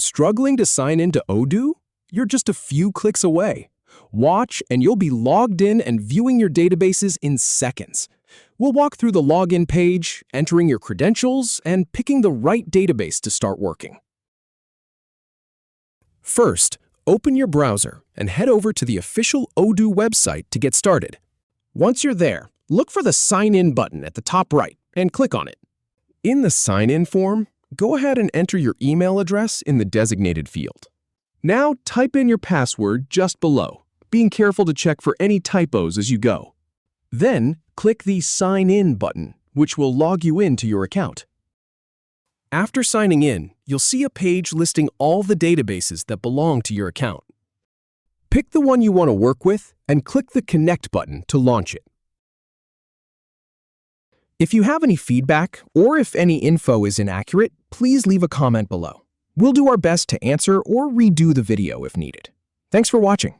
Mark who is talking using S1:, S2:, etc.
S1: Struggling to sign into Odoo? You're just a few clicks away. Watch and you'll be logged in and viewing your databases in seconds. We'll walk through the login page, entering your credentials, and picking the right database to start working. First, open your browser and head over to the official Odoo website to get started. Once you're there, look for the Sign In button at the top right and click on it. In the Sign In form, go ahead and enter your email address in the designated field. Now type in your password just below, being careful to check for any typos as you go. Then click the Sign In button, which will log you into your account. After signing in, you'll see a page listing all the databases that belong to your account. Pick the one you want to work with and click the Connect button to launch it. If you have any feedback or if any info is inaccurate, please leave a comment below. We'll do our best to answer or redo the video if needed. Thanks for watching.